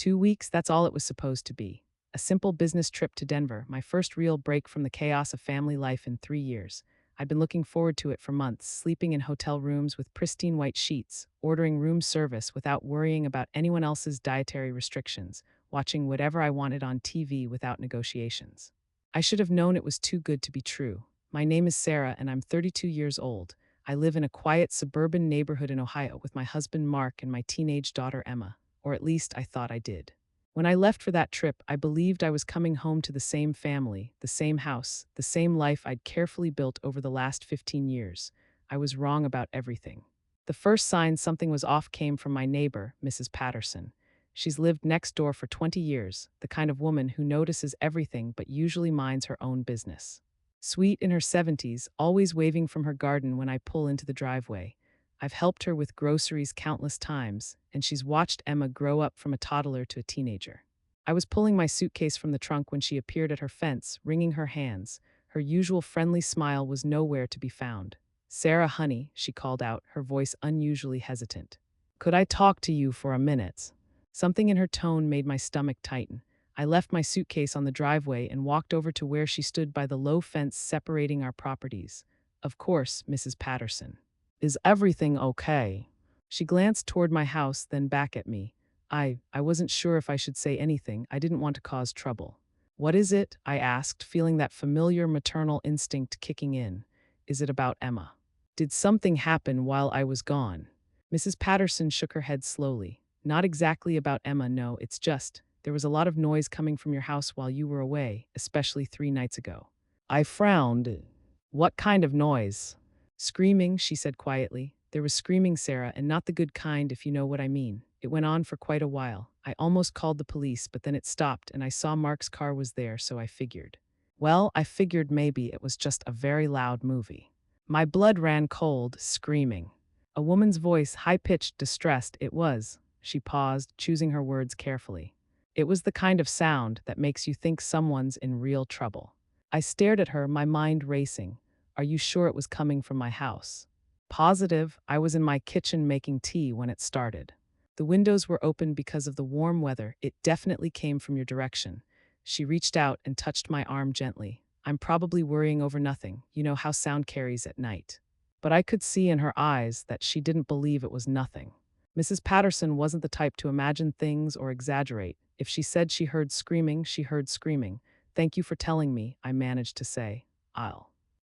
2 weeks, that's all it was supposed to be. A simple business trip to Denver, my first real break from the chaos of family life in 3 years. I'd been looking forward to it for months, sleeping in hotel rooms with pristine white sheets, ordering room service without worrying about anyone else's dietary restrictions, watching whatever I wanted on TV without negotiations. I should have known it was too good to be true. My name is Sarah, and I'm 32 years old. I live in a quiet suburban neighborhood in Ohio with my husband Mark and my teenage daughter Emma, or at least I thought I did. When I left for that trip, I believed I was coming home to the same family, the same house, the same life I'd carefully built over the last 15 years. I was wrong about everything. The first sign something was off came from my neighbor, Mrs. Patterson. She's lived next door for 20 years, the kind of woman who notices everything but usually minds her own business. Sweet in her 70s, always waving from her garden when I pull into the driveway. I've helped her with groceries countless times, and she's watched Emma grow up from a toddler to a teenager. I was pulling my suitcase from the trunk when she appeared at her fence, wringing her hands. Her usual friendly smile was nowhere to be found. "Sarah, honey," she called out, her voice unusually hesitant. "Could I talk to you for a minute?" Something in her tone made my stomach tighten. I left my suitcase on the driveway and walked over to where she stood by the low fence separating our properties. "Of course, Mrs. Patterson. Is everything okay?" She glanced toward my house, then back at me. I wasn't sure if I should say anything. I didn't want to cause trouble. "What is it?" I asked, feeling that familiar maternal instinct kicking in. "Is it about Emma? Did something happen while I was gone?" Mrs. Patterson shook her head slowly. "Not exactly about Emma, no, it's just, there was a lot of noise coming from your house while you were away, especially 3 nights ago." I frowned. "What kind of noise?" "Screaming," she said quietly. "There was screaming, Sarah, and not the good kind, if you know what I mean. It went on for quite a while. I almost called the police, but then it stopped, and I saw Mark's car was there, so I figured. Well, I figured maybe it was just a very loud movie." My blood ran cold, screaming. A woman's voice, high-pitched, distressed, it was. She paused, choosing her words carefully. It was the kind of sound that makes you think someone's in real trouble. I stared at her, my mind racing. "Are you sure it was coming from my house?" "Positive. I was in my kitchen making tea when it started." "The windows were open because of the warm weather. It definitely came from your direction." She reached out and touched my arm gently. "I'm probably worrying over nothing. You know how sound carries at night." But I could see in her eyes that she didn't believe it was nothing. Mrs. Patterson wasn't the type to imagine things or exaggerate. If she said she heard screaming, she heard screaming. "Thank you for telling me," I managed to say.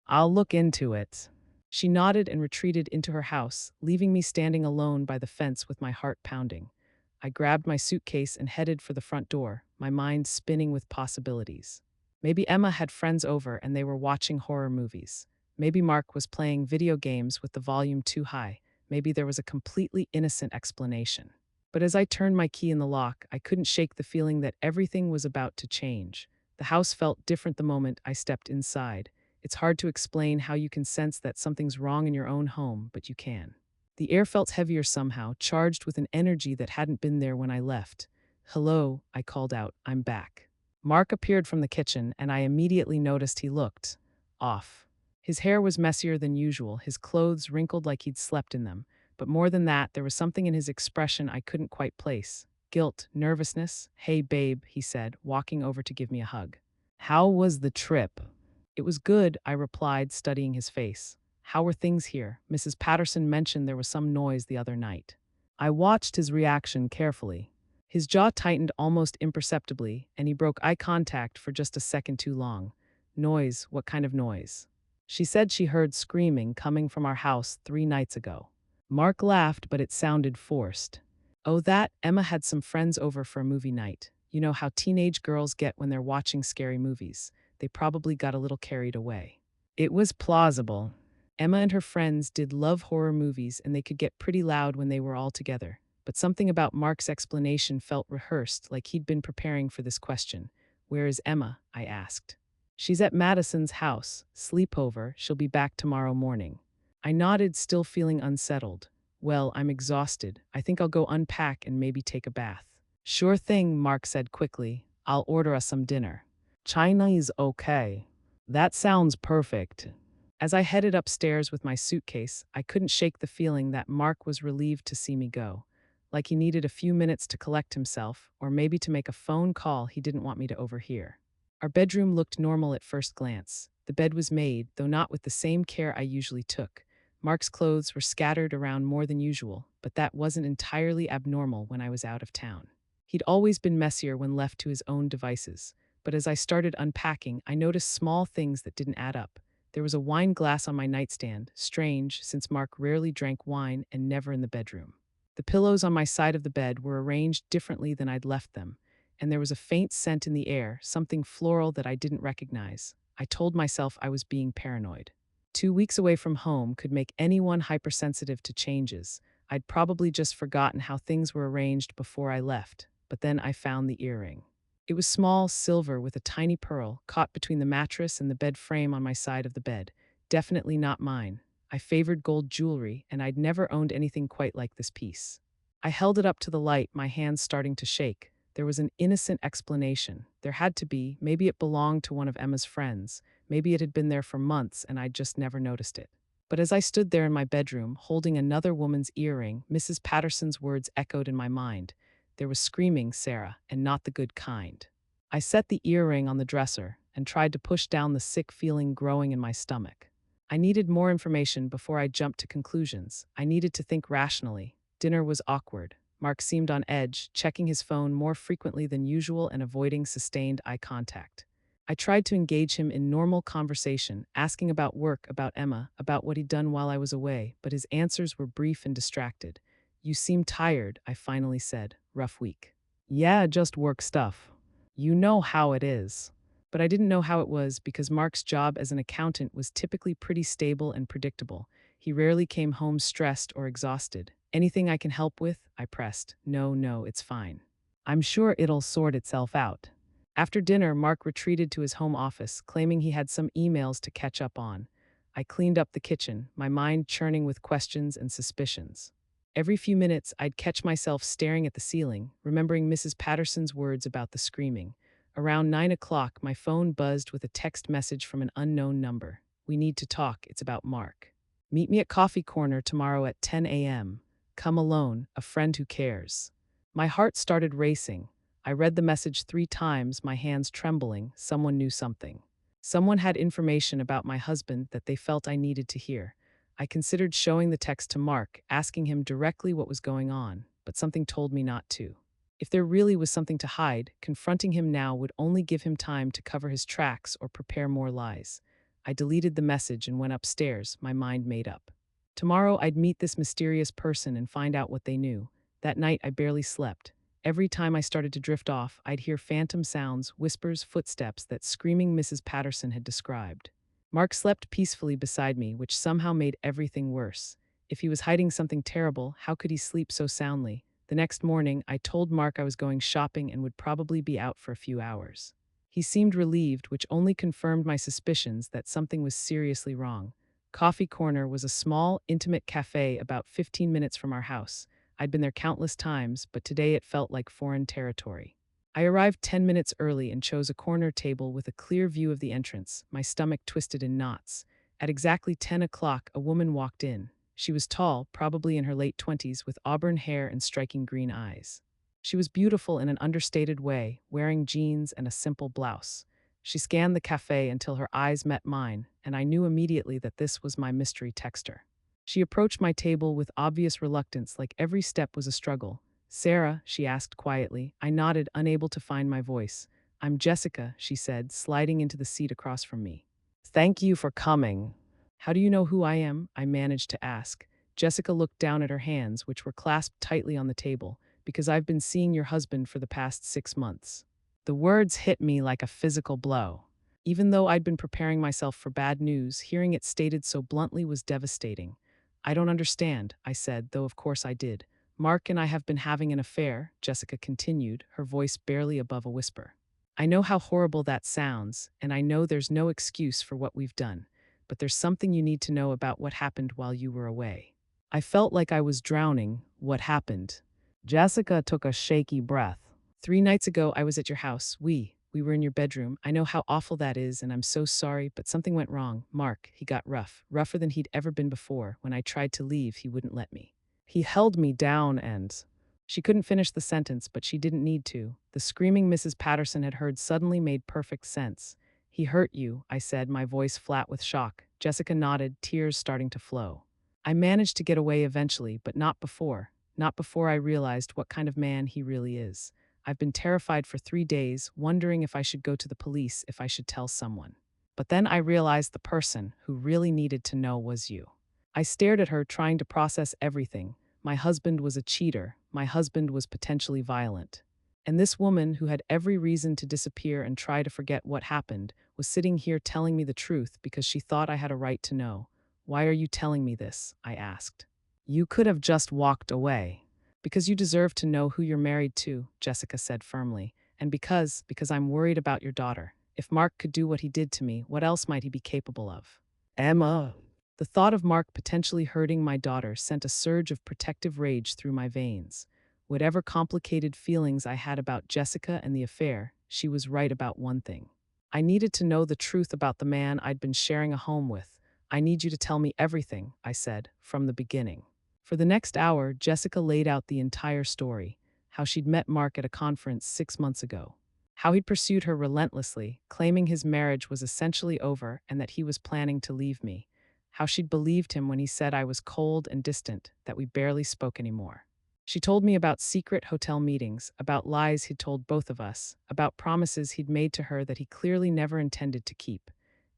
I'll look into it." She nodded and retreated into her house, leaving me standing alone by the fence with my heart pounding. I grabbed my suitcase and headed for the front door, my mind spinning with possibilities. Maybe Emma had friends over and they were watching horror movies. Maybe Mark was playing video games with the volume too high. Maybe there was a completely innocent explanation. But as I turned my key in the lock, I couldn't shake the feeling that everything was about to change. The house felt different the moment I stepped inside. It's hard to explain how you can sense that something's wrong in your own home, but you can. The air felt heavier somehow, charged with an energy that hadn't been there when I left. "Hello," I called out. "I'm back." Mark appeared from the kitchen, and I immediately noticed he looked off. His hair was messier than usual, his clothes wrinkled like he'd slept in them. But more than that, there was something in his expression I couldn't quite place. Guilt, nervousness. "Hey, babe," he said, walking over to give me a hug. "How was the trip?" "It was good," I replied, studying his face. "How were things here? Mrs. Patterson mentioned there was some noise the other night." I watched his reaction carefully. His jaw tightened almost imperceptibly, and he broke eye contact for just a second too long. "Noise? What kind of noise?" "She said she heard screaming coming from our house 3 nights ago." Mark laughed, but it sounded forced. "Oh, that? Emma had some friends over for a movie night. You know how teenage girls get when they're watching scary movies. They probably got a little carried away." It was plausible. Emma and her friends did love horror movies, and they could get pretty loud when they were all together. But something about Mark's explanation felt rehearsed, like he'd been preparing for this question. "Where is Emma?" I asked. "She's at Madison's house. Sleepover. She'll be back tomorrow morning." I nodded, still feeling unsettled. "Well, I'm exhausted. I think I'll go unpack and maybe take a bath." "Sure thing," Mark said quickly. "I'll order us some dinner." "Chinese, okay." "That sounds perfect." As I headed upstairs with my suitcase, I couldn't shake the feeling that Mark was relieved to see me go. like he needed a few minutes to collect himself, or maybe to make a phone call he didn't want me to overhear. Our bedroom looked normal at first glance. The bed was made, though not with the same care I usually took. Mark's clothes were scattered around more than usual, but that wasn't entirely abnormal when I was out of town. He'd always been messier when left to his own devices, but as I started unpacking, I noticed small things that didn't add up. There was a wine glass on my nightstand, strange since Mark rarely drank wine and never in the bedroom. The pillows on my side of the bed were arranged differently than I'd left them, and there was a faint scent in the air, something floral that I didn't recognize. I told myself I was being paranoid. 2 weeks away from home could make anyone hypersensitive to changes. I'd probably just forgotten how things were arranged before I left, but then I found the earring. It was small, silver, with a tiny pearl caught between the mattress and the bed frame on my side of the bed. Definitely not mine. I favored gold jewelry, and I'd never owned anything quite like this piece. I held it up to the light, my hands starting to shake. There was an innocent explanation. There had to be. Maybe it belonged to one of Emma's friends. Maybe it had been there for months and I'd just never noticed it. But as I stood there in my bedroom, holding another woman's earring, Mrs. Patterson's words echoed in my mind. There was screaming, Sarah, and not the good kind. I set the earring on the dresser and tried to push down the sick feeling growing in my stomach. I needed more information before I jumped to conclusions. I needed to think rationally. Dinner was awkward. Mark seemed on edge, checking his phone more frequently than usual and avoiding sustained eye contact. I tried to engage him in normal conversation, asking about work, about Emma, about what he'd done while I was away, but his answers were brief and distracted. You seem tired, I finally said. Rough week. Yeah, just work stuff. You know how it is. But I didn't know how it was because Mark's job as an accountant was typically pretty stable and predictable. He rarely came home stressed or exhausted. Anything I can help with? I pressed. No, it's fine. I'm sure it'll sort itself out. After dinner, Mark retreated to his home office, claiming he had some emails to catch up on. I cleaned up the kitchen, my mind churning with questions and suspicions. Every few minutes, I'd catch myself staring at the ceiling, remembering Mrs. Patterson's words about the screaming. Around 9 o'clock, my phone buzzed with a text message from an unknown number. We need to talk, it's about Mark. Meet me at Coffee Corner tomorrow at 10 a.m. Come alone, a friend who cares. My heart started racing. I read the message 3 times, my hands trembling. Someone knew something. Someone had information about my husband that they felt I needed to hear. I considered showing the text to Mark, asking him directly what was going on, but something told me not to. If there really was something to hide, confronting him now would only give him time to cover his tracks or prepare more lies. I deleted the message and went upstairs, my mind made up. Tomorrow I'd meet this mysterious person and find out what they knew. That night I barely slept. Every time I started to drift off, I'd hear phantom sounds, whispers, footsteps that screaming Mrs. Patterson had described. Mark slept peacefully beside me, which somehow made everything worse. If he was hiding something terrible, how could he sleep so soundly? The next morning, I told Mark I was going shopping and would probably be out for a few hours. He seemed relieved, which only confirmed my suspicions that something was seriously wrong. Coffee Corner was a small, intimate cafe about 15 minutes from our house. I'd been there countless times, but today it felt like foreign territory. I arrived 10 minutes early and chose a corner table with a clear view of the entrance, my stomach twisted in knots. At exactly 10 o'clock, a woman walked in. She was tall, probably in her late 20s, with auburn hair and striking green eyes. She was beautiful in an understated way, wearing jeans and a simple blouse. She scanned the cafe until her eyes met mine, and I knew immediately that this was my mystery texter. She approached my table with obvious reluctance, like every step was a struggle. Sarah, she asked quietly. I nodded, unable to find my voice. I'm Jessica, she said, sliding into the seat across from me. Thank you for coming. How do you know who I am? I managed to ask. Jessica looked down at her hands, which were clasped tightly on the table. Because I've been seeing your husband for the past 6 months. The words hit me like a physical blow. Even though I'd been preparing myself for bad news, hearing it stated so bluntly was devastating. I don't understand, I said, though of course I did. Mark and I have been having an affair, Jessica continued, her voice barely above a whisper. I know how horrible that sounds, and I know there's no excuse for what we've done, but there's something you need to know about what happened while you were away. I felt like I was drowning. What happened? Jessica took a shaky breath. 3 nights ago, I was at your house. We were in your bedroom. I know how awful that is, and I'm so sorry, but something went wrong. Mark, he got rougher than he'd ever been before. When I tried to leave, he wouldn't let me. He held me down and She couldn't finish the sentence, but she didn't need to. The screaming Mrs. Patterson had heard suddenly made perfect sense. He hurt you, I said, my voice flat with shock. Jessica nodded, tears starting to flow. I managed to get away eventually, but not before. Not before I realized what kind of man he really is. I've been terrified for 3 days, wondering if I should go to the police, if I should tell someone. But then I realized the person who really needed to know was you. I stared at her, trying to process everything. My husband was a cheater. My husband was potentially violent. And this woman, who had every reason to disappear and try to forget what happened, was sitting here telling me the truth because she thought I had a right to know. Why are you telling me this? I asked. You could have just walked away. Because you deserve to know who you're married to, Jessica said firmly. And because I'm worried about your daughter. If Mark could do what he did to me, what else might he be capable of? Emma. The thought of Mark potentially hurting my daughter sent a surge of protective rage through my veins. Whatever complicated feelings I had about Jessica and the affair, she was right about one thing. I needed to know the truth about the man I'd been sharing a home with. I need you to tell me everything, I said, from the beginning. For the next hour, Jessica laid out the entire story, how she'd met Mark at a conference 6 months ago, how he'd pursued her relentlessly, claiming his marriage was essentially over and that he was planning to leave me, how she'd believed him when he said I was cold and distant, that we barely spoke anymore. She told me about secret hotel meetings, about lies he'd told both of us, about promises he'd made to her that he clearly never intended to keep.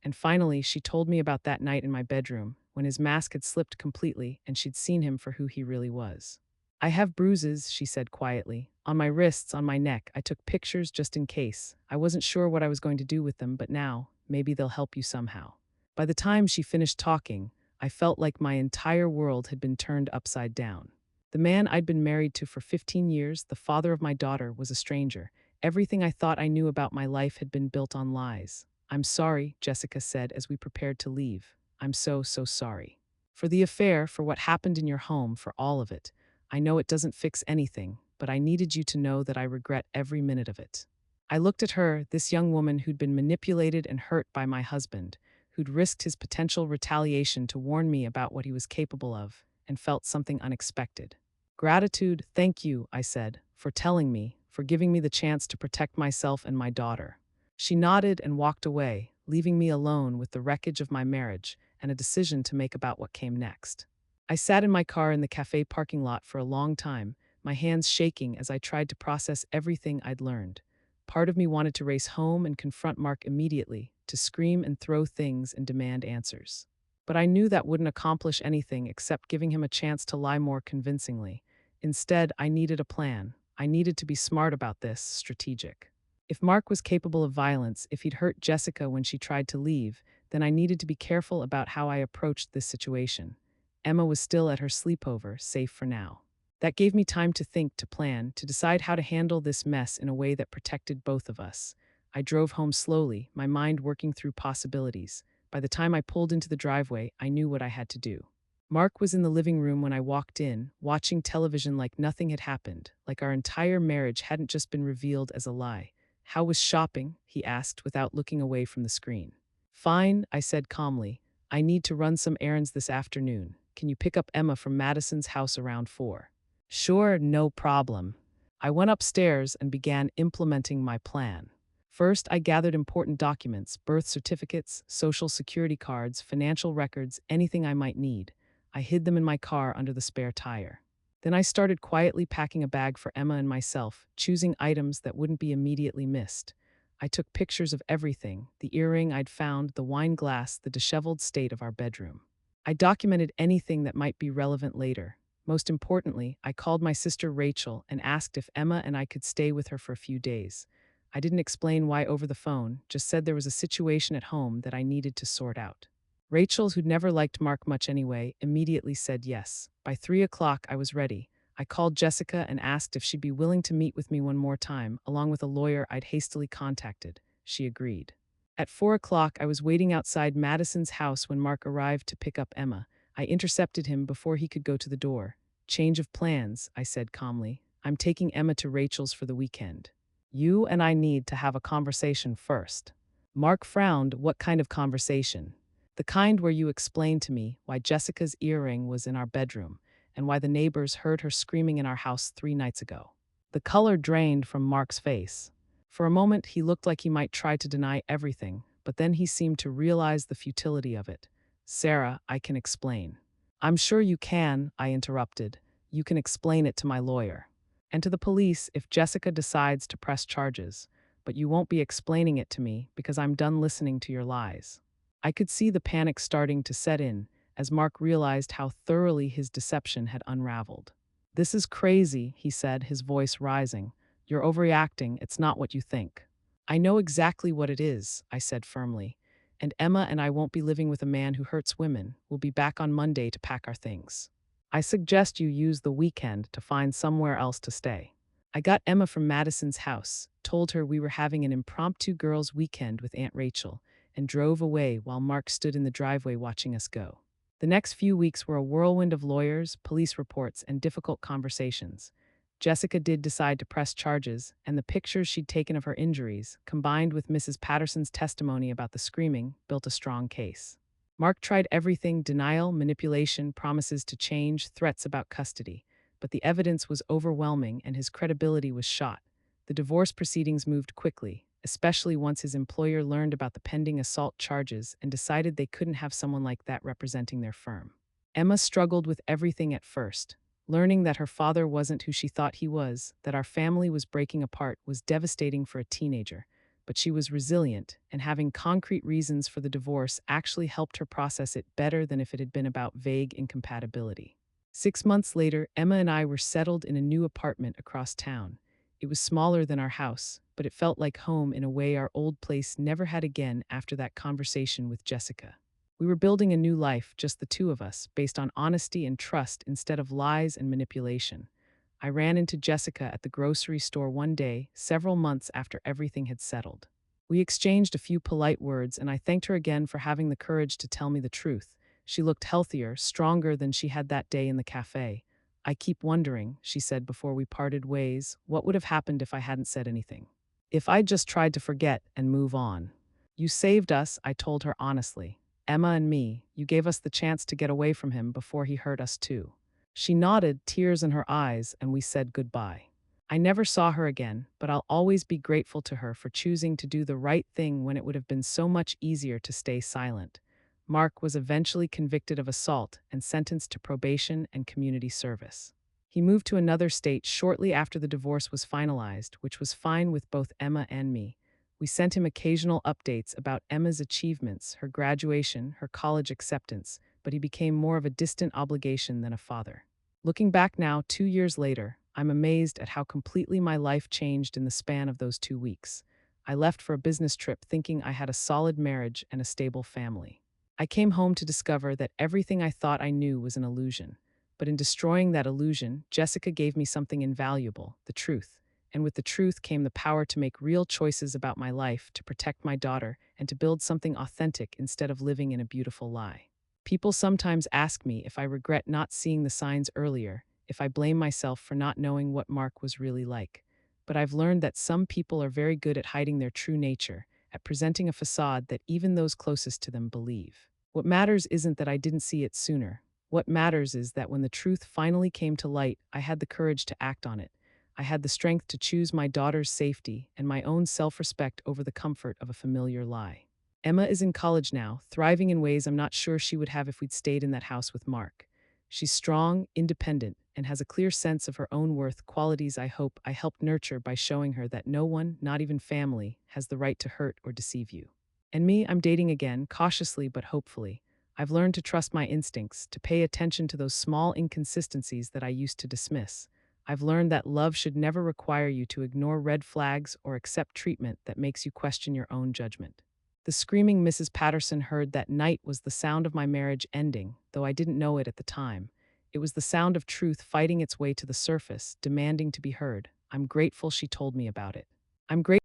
And finally, she told me about that night in my bedroom, when his mask had slipped completely and she'd seen him for who he really was. I have bruises, she said quietly, on my wrists, on my neck. I took pictures just in case. I wasn't sure what I was going to do with them, but now, maybe they'll help you somehow. By the time she finished talking, I felt like my entire world had been turned upside down. The man I'd been married to for 15 years, the father of my daughter, was a stranger. Everything I thought I knew about my life had been built on lies. I'm sorry, Jessica said as we prepared to leave. I'm so sorry. For the affair, for what happened in your home, for all of it. I know it doesn't fix anything, but I needed you to know that I regret every minute of it. I looked at her, this young woman who'd been manipulated and hurt by my husband, who'd risked his potential retaliation to warn me about what he was capable of, and felt something unexpected. Gratitude, thank you, I said, for telling me, for giving me the chance to protect myself and my daughter. She nodded and walked away, leaving me alone with the wreckage of my marriage and a decision to make about what came next. I sat in my car in the cafe parking lot for a long time, my hands shaking as I tried to process everything I'd learned. Part of me wanted to race home and confront Mark immediately, to scream and throw things and demand answers. But I knew that wouldn't accomplish anything except giving him a chance to lie more convincingly. Instead, I needed a plan. I needed to be smart about this, strategic. If Mark was capable of violence, if he'd hurt Jessica when she tried to leave, then I needed to be careful about how I approached this situation. Emma was still at her sleepover, safe for now. That gave me time to think, to plan, to decide how to handle this mess in a way that protected both of us. I drove home slowly, my mind working through possibilities. By the time I pulled into the driveway, I knew what I had to do. Mark was in the living room when I walked in, watching television like nothing had happened, like our entire marriage hadn't just been revealed as a lie. How was shopping? He asked without looking away from the screen. Fine, I said calmly. I need to run some errands this afternoon. Can you pick up Emma from Madison's house around 4? Sure, no problem. I went upstairs and began implementing my plan. First, I gathered important documents, birth certificates, social security cards, financial records, anything I might need. I hid them in my car under the spare tire. Then I started quietly packing a bag for Emma and myself, choosing items that wouldn't be immediately missed. I took pictures of everything, the earring I'd found, the wine glass, the disheveled state of our bedroom. I documented anything that might be relevant later. Most importantly, I called my sister Rachel and asked if Emma and I could stay with her for a few days. I didn't explain why over the phone, just said there was a situation at home that I needed to sort out. Rachel, who'd never liked Mark much anyway, immediately said yes. By 3 o'clock, I was ready. I called Jessica and asked if she'd be willing to meet with me one more time, along with a lawyer I'd hastily contacted. She agreed. At 4 o'clock, I was waiting outside Madison's house when Mark arrived to pick up Emma. I intercepted him before he could go to the door. Change of plans, I said calmly. I'm taking Emma to Rachel's for the weekend. You and I need to have a conversation first. Mark frowned. What kind of conversation? The kind where you explain to me why Jessica's earring was in our bedroom, and why the neighbors heard her screaming in our house 3 nights ago. The color drained from Mark's face. For a moment, he looked like he might try to deny everything, but then he seemed to realize the futility of it. Sarah, I can explain. I'm sure you can, I interrupted. You can explain it to my lawyer. And to the police if Jessica decides to press charges. But you won't be explaining it to me because I'm done listening to your lies. I could see the panic starting to set in as Mark realized how thoroughly his deception had unraveled. This is crazy, he said, his voice rising. You're overreacting, it's not what you think. I know exactly what it is, I said firmly. And Emma and I won't be living with a man who hurts women. We'll be back on Monday to pack our things. I suggest you use the weekend to find somewhere else to stay. I got Emma from Madison's house, told her we were having an impromptu girls' weekend with Aunt Rachel, and drove away while Mark stood in the driveway watching us go. The next few weeks were a whirlwind of lawyers, police reports, and difficult conversations. Jessica did decide to press charges, and the pictures she'd taken of her injuries, combined with Mrs. Patterson's testimony about the screaming, built a strong case. Mark tried everything: denial, manipulation, promises to change, threats about custody. But the evidence was overwhelming and his credibility was shot. The divorce proceedings moved quickly, especially once his employer learned about the pending assault charges and decided they couldn't have someone like that representing their firm. Emma struggled with everything at first. Learning that her father wasn't who she thought he was, that our family was breaking apart, was devastating for a teenager. But she was resilient, and having concrete reasons for the divorce actually helped her process it better than if it had been about vague incompatibility. 6 months later, Emma and I were settled in a new apartment across town. It was smaller than our house, but it felt like home in a way our old place never had again after that conversation with Jessica. We were building a new life, just the two of us, based on honesty and trust instead of lies and manipulation. I ran into Jessica at the grocery store one day, several months after everything had settled. We exchanged a few polite words, and I thanked her again for having the courage to tell me the truth. She looked healthier, stronger than she had that day in the cafe. I keep wondering, she said before we parted ways, what would have happened if I hadn't said anything? If I'd just tried to forget and move on. You saved us, I told her honestly. Emma and me, you gave us the chance to get away from him before he hurt us too. She nodded, tears in her eyes, and we said goodbye. I never saw her again, but I'll always be grateful to her for choosing to do the right thing when it would have been so much easier to stay silent. Mark was eventually convicted of assault and sentenced to probation and community service. He moved to another state shortly after the divorce was finalized, which was fine with both Emma and me. We sent him occasional updates about Emma's achievements, her graduation, her college acceptance, but he became more of a distant obligation than a father. Looking back now, 2 years later, I'm amazed at how completely my life changed in the span of those 2 weeks. I left for a business trip thinking I had a solid marriage and a stable family. I came home to discover that everything I thought I knew was an illusion. But in destroying that illusion, Jessica gave me something invaluable, the truth. And with the truth came the power to make real choices about my life, to protect my daughter, and to build something authentic instead of living in a beautiful lie. People sometimes ask me if I regret not seeing the signs earlier, if I blame myself for not knowing what Mark was really like. But I've learned that some people are very good at hiding their true nature, at presenting a facade that even those closest to them believe. What matters isn't that I didn't see it sooner. What matters is that when the truth finally came to light, I had the courage to act on it. I had the strength to choose my daughter's safety and my own self-respect over the comfort of a familiar lie. Emma is in college now, thriving in ways I'm not sure she would have if we'd stayed in that house with Mark. She's strong, independent, and has a clear sense of her own worth, qualities I hope I helped nurture by showing her that no one, not even family, has the right to hurt or deceive you. And me, I'm dating again, cautiously but hopefully. I've learned to trust my instincts, to pay attention to those small inconsistencies that I used to dismiss. I've learned that love should never require you to ignore red flags or accept treatment that makes you question your own judgment. The screaming Mrs. Patterson heard that night was the sound of my marriage ending, though I didn't know it at the time. It was the sound of truth fighting its way to the surface, demanding to be heard. I'm grateful she told me about it. I'm grateful